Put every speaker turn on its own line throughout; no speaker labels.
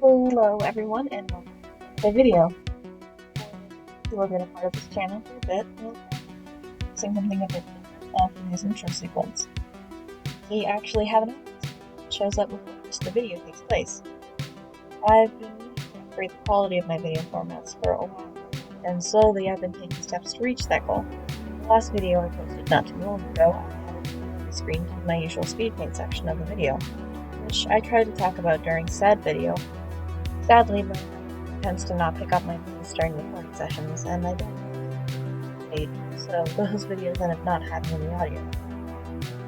Hello everyone and welcome to the video. You have been a part of this channel for a bit, we'll be saying something a bit different from his intro sequence. We actually have an episode that shows up before the video takes place. I've been meaning to upgrade the quality of my video formats for a while, and slowly I've been taking steps to reach that goal. The last video I posted not too long ago, I added the screen to my usual speed paint section of the video, which I tried to talk about during said video. Sadly, my mic tends to not pick up my voice during recording sessions, and I don't need so those videos end up not having any audio.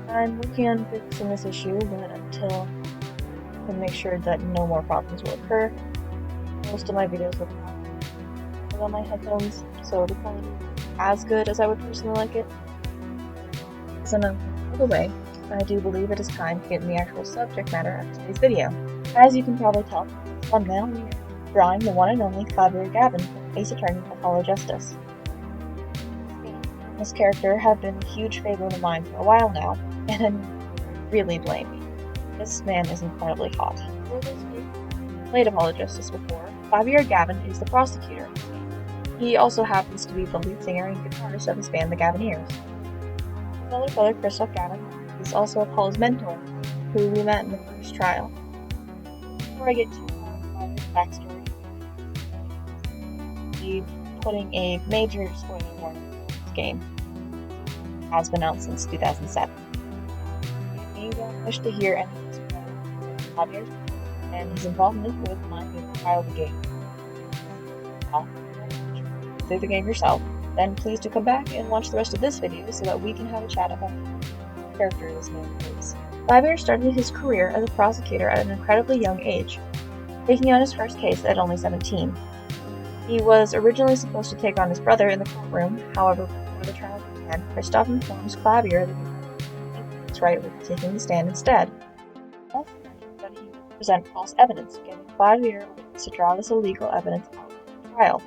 I'm working on fixing this issue, but until I can make sure that no more problems will occur, most of my videos will be on my headphones, so the quality is as good as I would personally like it. So no, by the way, I do believe it is time to get in the actual subject matter of today's video. As you can probably tell from the thumbnail, we are drawing the one and only Klavier Gavin from Ace Attorney Apollo Justice. This character has been a huge favorite of mine for a while now, and I really blame me. This man is incredibly hot. For those of you who played Apollo Justice before, Klavier Gavin is the prosecutor. He also happens to be the lead singer and guitarist of his band, the Gavineers. His older brother, Christoph Gavin, is also Apollo's mentor, who we met in the first trial. Before I get too far into Klavier's backstory, I'll be putting a major spoiler warning for this game. It has been out since 2007. If you don't wish to hear anything about Klavier's and his involvement with my favorite trial of the game, through the game yourself, then please do come back and watch the rest of this video so that we can have a chat about the character this man is. Klavier started his career as a prosecutor at an incredibly young age, taking on his first case at only 17. He was originally supposed to take on his brother in the courtroom, however, before the trial began, Christoph informs Klavier that he was right with taking the stand instead. He also mentioned that he would present false evidence, giving Klavier a witness to draw this illegal evidence out of the trial.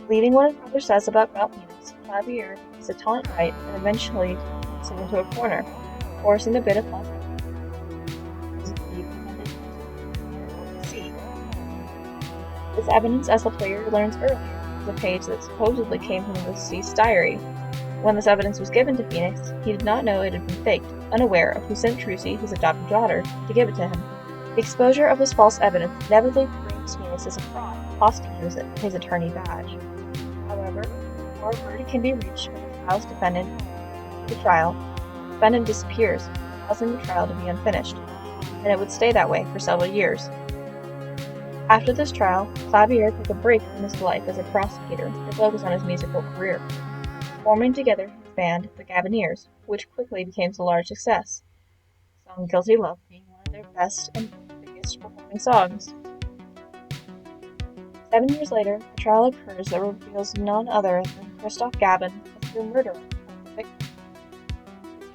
Believing what his brother says about Phoenix, Klavier takes a taunt right and eventually takes him into a corner, forcing a bit of false evidence. This evidence, as the player learns earlier, is a page that supposedly came from the deceased's diary. When this evidence was given to Phoenix, he did not know it had been faked, unaware of who sent Trucy, his adopted daughter, to give it to him. The exposure of this false evidence inevitably frames Phoenix as a fraud, costing him his attorney badge. However, before a verdict can be reached for the trial's defendant, the defendant disappears, causing the trial to be unfinished, and it would stay that way for several years. After this trial, Klavier took a break from his life as a prosecutor to focus on his musical career, forming together his band, the Gavineers, which quickly became a large success, the song Guilty Love being one of their best and biggest performing songs. 7 years later, a trial occurs that reveals none other than Christoph Gavin as the murderer of the victim.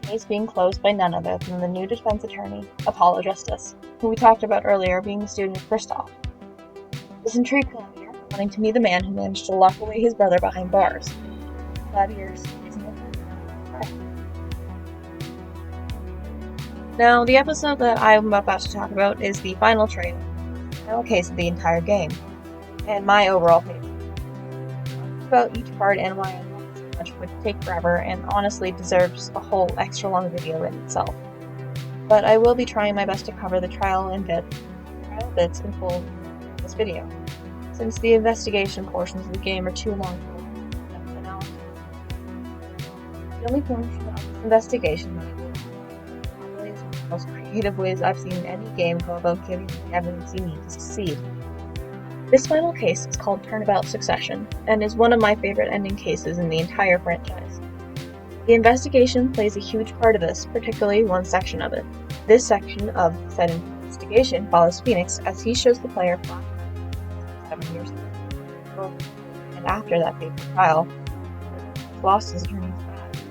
His case being closed by none other than the new defense attorney, Apollo Justice, who we talked about earlier being a student of Christoph. This intrigued Klavier, wanting to be the man who managed to lock away his brother behind bars. Klavier's Now, the episode that I'm about to talk about is the final case of the entire game, and my overall favorite. About each part and why I love it so much would take forever and honestly deserves a whole extra long video in itself. But I will be trying my best to cover the trial bits in full in this video, since the investigation portions of the game are too long for in-depth analysis. The only portion of this investigation probably is one of the most creative ways I've seen any game go about giving the evidence you need to succeed. This final case is called Turnabout Succession, and is one of my favorite ending cases in the entire franchise. The investigation plays a huge part of this, particularly one section of it. This section of said investigation follows Phoenix as he shows the player 7 years ago, and after that fateful trial, he lost his attorney's badge.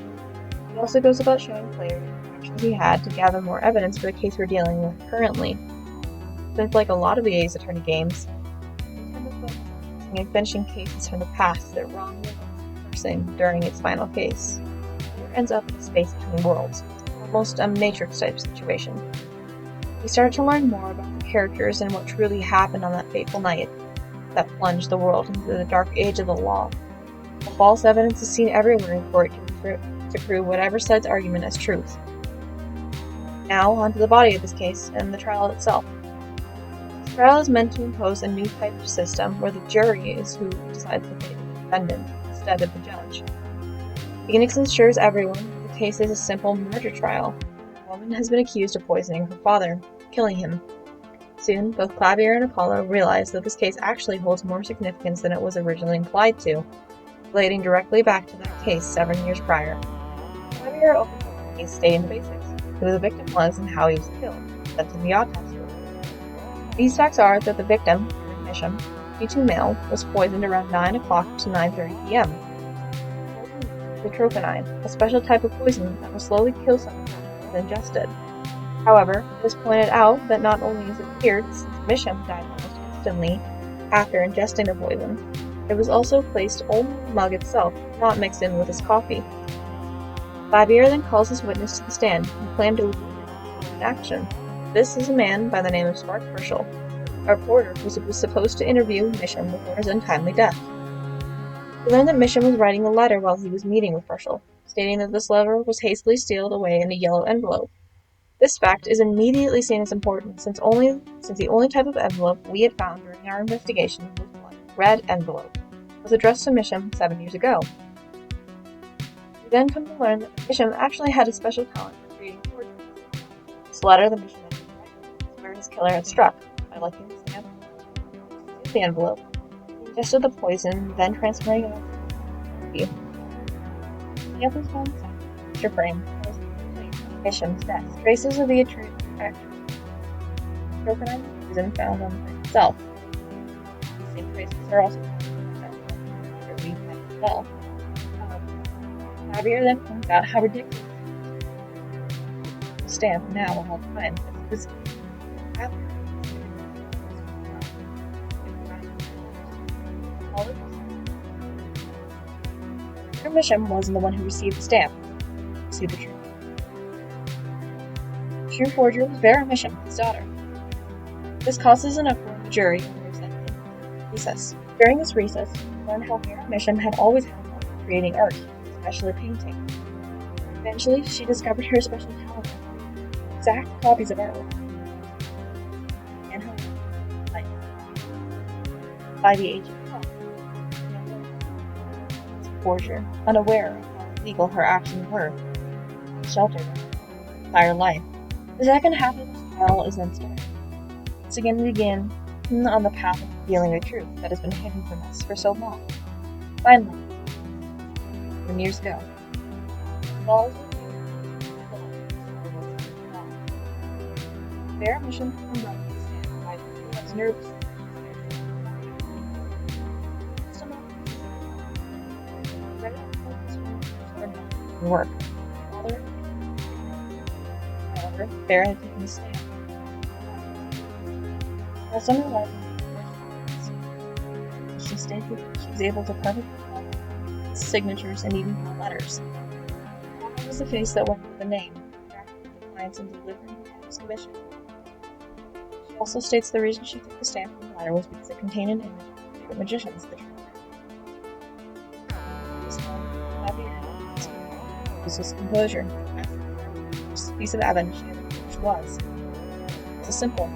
He also goes about showing players the actions he had to gather more evidence for the case we're dealing with currently. Since like a lot of the Ace Attorney games, and finishing cases from the past that wrongly lost a person during its final case. It ends up in a space between worlds, almost a Matrix type situation. We start to learn more about the characters and what truly happened on that fateful night that plunged the world into the dark age of the law. The false evidence is seen everywhere in court to prove whatever side's argument as truth. Now, onto the body of this case and the trial itself. The trial is meant to impose a new type of system where the jury is who decides the fate of the defendant instead of the judge. Phoenix assures everyone the case is a simple murder trial. A woman has been accused of poisoning her father, killing him. Soon, both Klavier and Apollo realize that this case actually holds more significance than it was originally implied to, relating directly back to that case 7 years prior. Klavier opens up the case stating the basics, who the victim was and how he was killed, then to the autopsy report. These facts are that the victim, Misham, 22 male, was poisoned around 9 o'clock to 9:30 p.m. Atropinine, a special type of poison that will slowly kill someone when ingested. However, it is pointed out that not only is it weird, since Misham died almost instantly after ingesting the poison, it was also placed only in the mug itself, not mixed in with his coffee. Klavier then calls his witness to the stand and planned to in action. This is a man by the name of Smart Herschel, a reporter who was supposed to interview Misham before his untimely death. We learned that Misham was writing a letter while he was meeting with Herschel, stating that this letter was hastily sealed away in a yellow envelope. This fact is immediately seen as important since the only type of envelope we had found during our investigation was one red envelope, was addressed to Misham 7 years ago. We then come to learn that Misham actually had a special talent for creating forgeries. This letter that Misham had written is where his killer had struck, by liking the stamp, sealed the envelope, ingested the poison, then transferring it over to the stamp was found inside the picture frame Misham's death. Traces of the atropinine poison found on the frame itself. The same traces are also found on the leaf as well. Klavier then points out how ridiculous the stamp now of all time, as it was after Misham wasn't the one who received the stamp. See the truth. The true forger was Vera Misham, his daughter. This causes an uproar in the jury and their sentencing recess. During this recess, we learned how Vera Misham had always had a love for creating art, especially painting. Eventually, she discovered her special talent for exact copies of artwork. And her life. By the age of 12, forger, unaware of how illegal her actions were, sheltered her entire life. The second half of this trial is then started. Once again, we begin on the path of revealing the truth that has been hidden from us for so long. Finally, 7 years ago, balls Vera Misham was brought to the stand by the U.S. nervous work. However, Vera had taken the stand. While some of life she stated that she was able to perfectly follow signatures and even draw letters. That was the face that went with the name, the clients in delivering his commission. She also states the reason she took the stamp from the letter was because it contained an image of the favorite magicians, the This his composure. This piece of evidence she had, which was a simple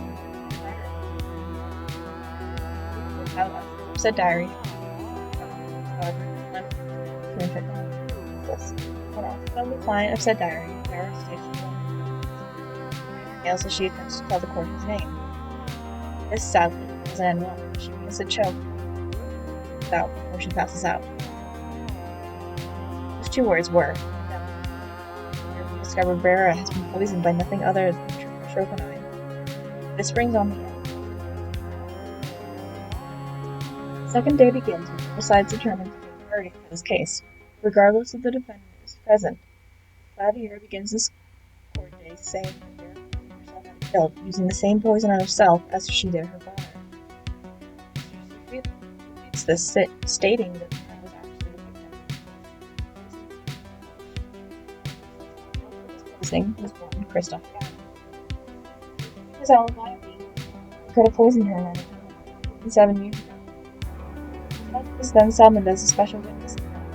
said diary. However, when also the client of said diary, Vera states she attempts to tell the court his name. This sadly doesn't end well. She begins to choke before she passes out. Those two words were. Discovered Vera has been poisoned by nothing other than atropinine. This brings on the end. The second day begins when both sides determine to give a verdict for this case, regardless of the defendant is present. Klavier begins this court day saying that Vera herself had been killed using the same poison on herself as she did her father. She repeats this, stating that Vera was actually the victim. Was born Christoph Gavin. His alibi being He could have poisoned her and 7 years ago. That was then summoned as a special witness in the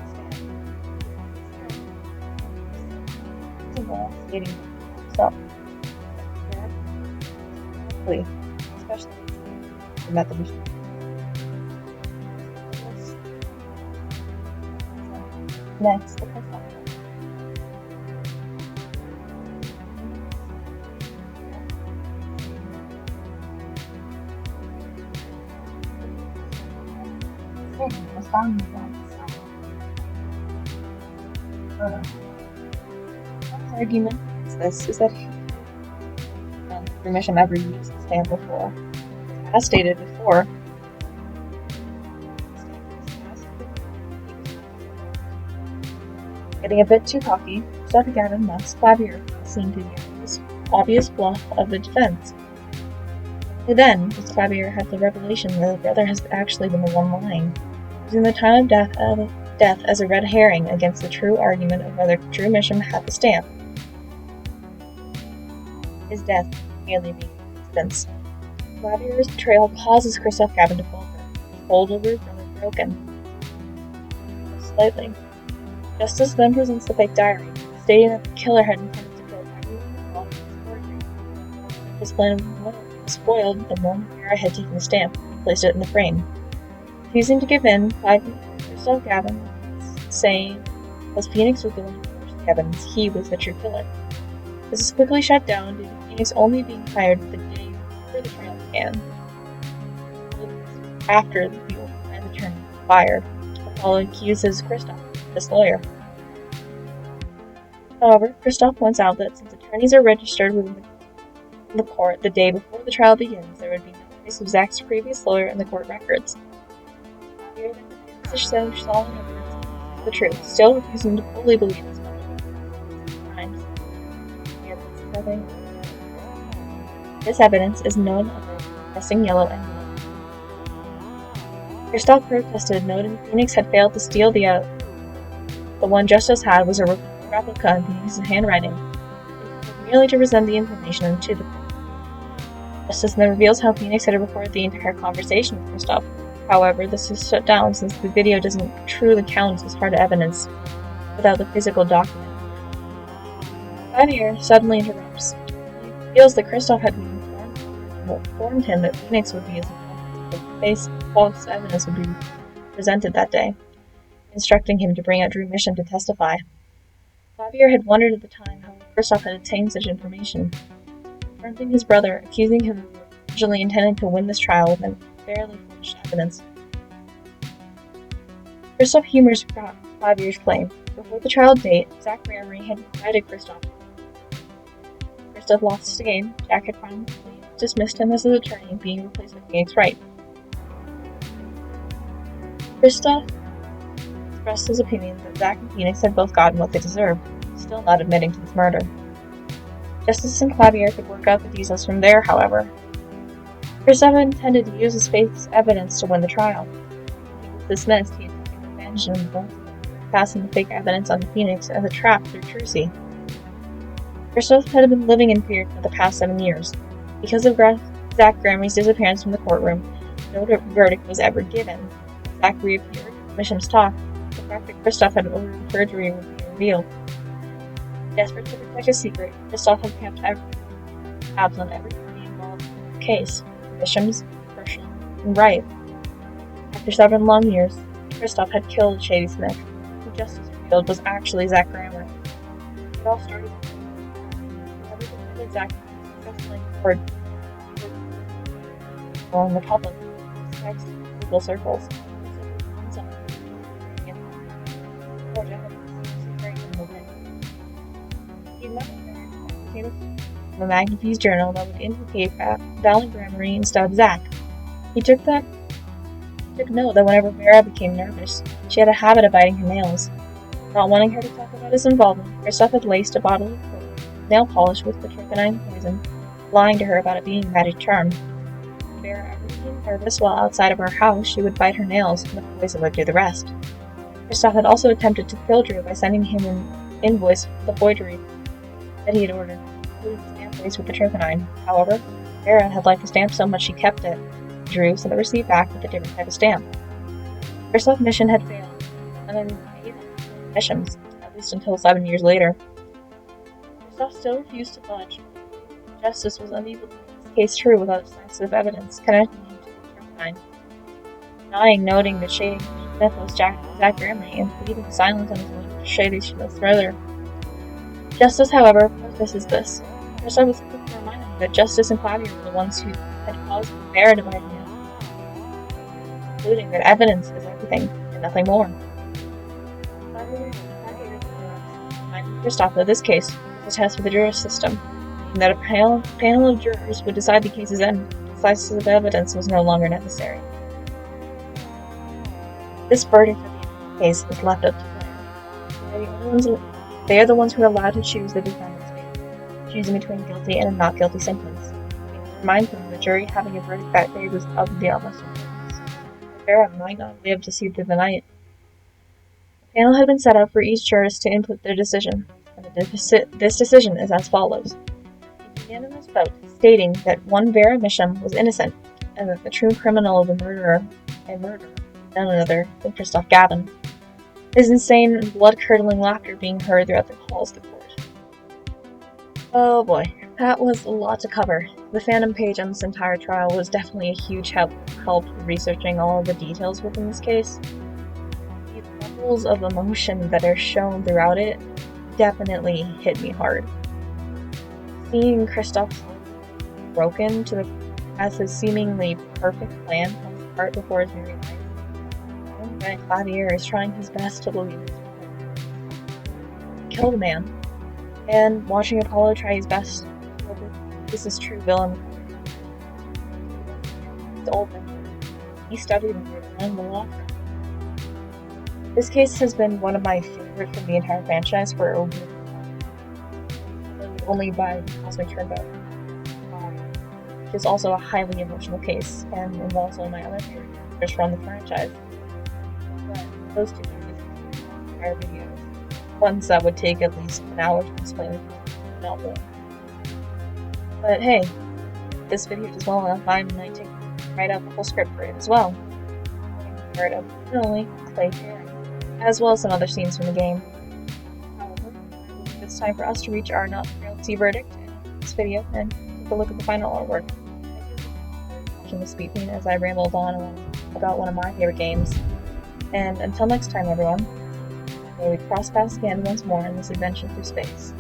stand. Stating himself. Especially the method. Next, the profile. Was found in the argument is that he and permission ever used the stand before. As stated before, getting a bit too cocky, Dr. Gavin left Klavier seemed to be the obvious flaw of the defense. And then, Klavier had the revelation that the brother has actually been the one lying, using the time of death as a red herring against the true argument of whether Drew Misham had the stamp. His death merely being an instance. Klavier's betrayal causes Christoph Gavin to falter, his hold over his brother broken. Slightly. Justice then presents the fake diary, stating that the killer had intended to kill everyone involved in his forgery. His plan was spoiled the moment Vera had taken the stamp and placed it in the frame. Refusing to give in, Christoph Gavin saying, as Phoenix was the one who forged the evidence, he was the true killer. This is quickly shut down due to Phoenix only being hired the day before the trial began, after the and attorney was fired. Apollo accuses Christoph, this lawyer. However, Christoph points out that since attorneys are registered within the court the day before the trial begins, there would be no trace of Zach's previous lawyer in the court records. Such solid evidence of the truth, still refusing to fully believe his crimes. This evidence is none other than missing yellow envelope. Christoph protested, noting Phoenix had failed to steal the one Justice had was a replica in Phoenix's handwriting, merely to present the information to the court. Justice then reveals how Phoenix had recorded the entire conversation with Christoph. However, this is shut down since the video doesn't truly count as hard evidence without the physical document. Klavier suddenly interrupts. He feels that Christoph had informed him that Phoenix would be his accomplice, but false evidence would be presented that day, instructing him to bring out Drew Misham to testify. Klavier had wondered at the time how Christoph had obtained such information, confronting his brother, accusing him of originally intending to win this trial with unfairly forged evidence. Christoph humors Klavier's claim. Before the trial date, Zach Gramery had invited Christoph. Christoph lost the game. Jack had finally dismissed him as his attorney, being replaced by Phoenix Wright. Christoph expressed his opinion that Zach and Phoenix had both gotten what they deserved, still not admitting to his murder. Justice and Klavier could work out the details from there, however. Christoph intended to use his faith's evidence to win the trial. When he was dismissed, he had taken advantage of both, passing the fake evidence on to Phoenix as a trap through trucy. Christoph had been living in fear for the past 7 years. Because of Zach Gramery's disappearance from the courtroom, no verdict was ever given. Zach reappeared at Misham's talk. The fact that Christoph had ordered the perjury would be revealed. Desperate to protect his secret, Christoph had kept tabs on every party involved in the case: Misham's, Herschel, and Wright. After 7 long years, Christoph had killed Shady Smith, who justice revealed was actually Zach Gramery. It all started whoever defended Zach successfully forward along the public, legal circles. From a Magnifi's journal that would implicate Valen Gramery instead of Zach. He took note that whenever Vera became nervous, she had a habit of biting her nails. Not wanting her to talk about his involvement, Christoph had laced a bottle of nail polish with the tryptophan poison, lying to her about it being magic charm. If Vera ever became nervous while outside of her house, she would bite her nails, and the poison would do the rest. Christoph had also attempted to kill Drew by sending him an invoice for the forgery that he had ordered, including stamp lace with the tryptophan. However, Vera had liked the stamp so much she kept it, drew sent the receipt back with a different type of stamp. Her submission had failed, and then made missions, at least until 7 years later. Christoph still refused to budge. Justice was unable to make this case true without decisive evidence connecting him to the turpentine. Denying noting the shady death was Zach Gramley and pleading silence on his own shady Smith's murder. Justice, however, prefaces this. Christoph was quick to remind him that Justice and Klavier were the ones who had caused the Vera to bite him, concluding that evidence is everything and nothing more. Klavier reminded Christoph that this case was a test for the jury system, and that a panel of jurors would decide the case's end. Decisive evidence was no longer necessary. This verdict of the case is left up to they are the ones who are allowed to choose the defendant's fate, choosing between guilty and a not guilty sentence. It reminds them of the jury having a verdict that favors of the almost innocent. Vera might not live to see through the night. The panel had been set up for each jurist to input their decision, and this decision is as follows. A unanimous vote stating that one Vera Misham was innocent, and that the true criminal of the murder, none other than Christoph Gavin. His insane and blood-curdling laughter being heard throughout the halls of the court. Oh boy, that was a lot to cover. The fandom page on this entire trial was definitely a huge help researching all of the details within this case. The levels of emotion that are shown throughout it definitely hit me hard. Seeing Christoph broken as his seemingly perfect plan falls apart before his very eyes. Klavier is trying his best to believe his killed a man, and watching Apollo try his best to believe this is true villain. It's open. He studied in the law firm. This case has been one of my favorite from the entire franchise for over only by Cosmic Turbo, which is also a highly emotional case and involves one of my other favorite characters from the franchise. Those two entire videos, ones that would take at least an hour to explain, not more. But hey, this video does well enough, I might write up a whole script for it as well. Part of not only Klavier, as well as some other scenes from the game. However, it's time for us to reach our not guilty verdict in this video and take a look at the final artwork. Watching this speaking as I rambled on about one of my favorite games. And until next time, everyone, may we cross paths again once more in this adventure through space.